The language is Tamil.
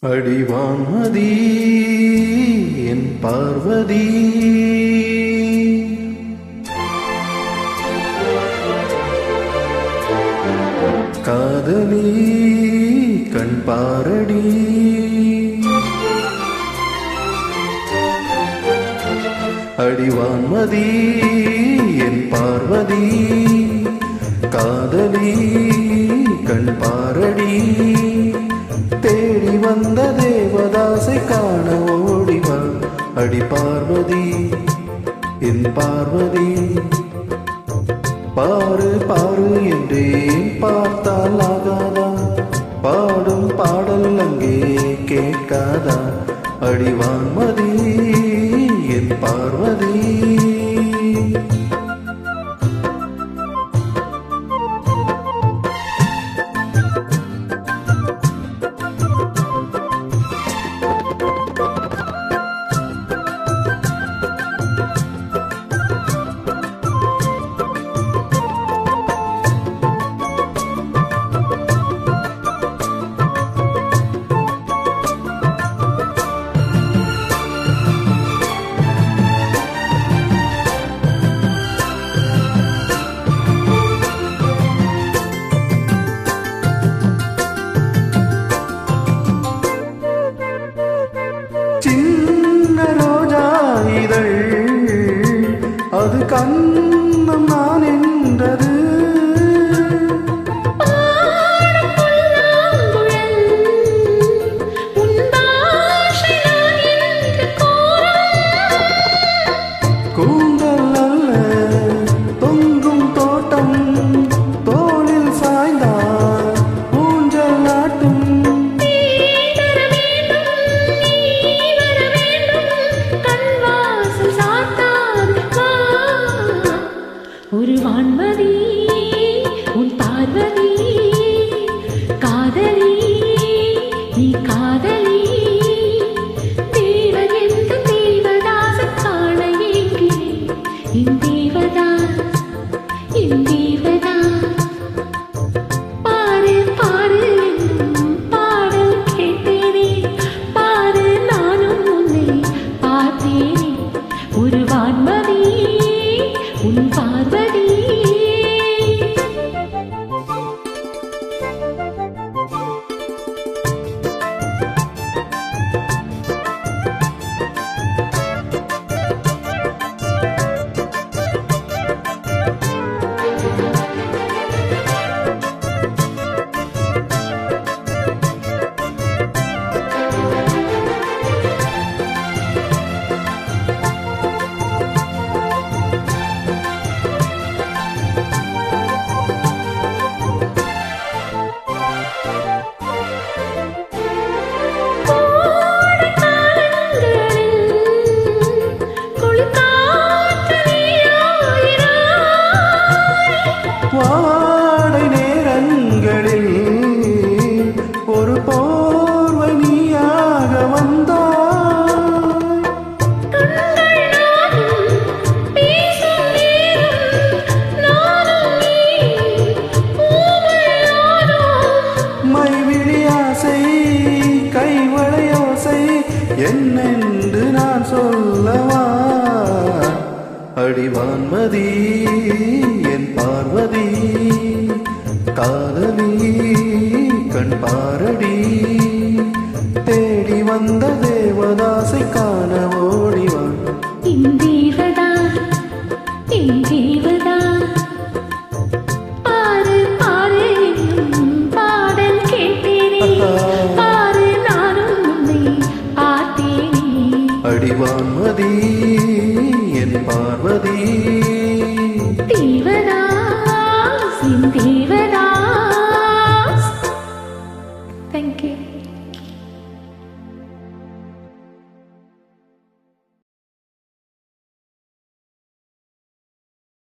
அடிவான்மதி என் பார்வதி காதலி கண் பாரடி அடிவான்மதி என் பார்வதி காதலி கண் பாரடி தேடி வந்த தேவதாசை காண ஓடிவா அடி பார்வதி என் பார்வதி பாரு பாரு என்றேன் பார்த்தால் ஆகாதா பாடும் பாடல் அங்கே கேட்காதா அடிவான்மதி என் பார்வதி அது கண்ணம் நான் என்றது கூந்தல் அல்ல தொங்கும் தோட்டம் தோளில் சாய்ந்தார் ஊஞ்சல் நாட்டும் ஒரு வான்மதி உன் பார்வதி காதலி நீ காதலி தேவன் எந்த தேவதாச காண ஏங்கினேன் என் தேவதாஸ் என் தேவதாஸ் பாரு பாரு என்னும் பாடல் கேட்டேனே பாரு நானும் உன்னை பார்த்தேனே ஒரு வான்மதி உன் பார்வதி வாடை நேரங்களில் ஒரு போர்வை நீயாக வந்தாய் மைவிழியாசை கைவளையோசை என்னென்று நான் சொல்லவா அடிவான்மதி என் பார்வதி காதலி கண் பாரடி தேடி வந்த தேவதாசை காண ஓடிவான் இந்தேவதா இந்தேவதா பாரு பாரு என்னும் பாடல் கேட்டேனே பாரு நானும் உன்னை பார்த்தேனே அடிவான்மதி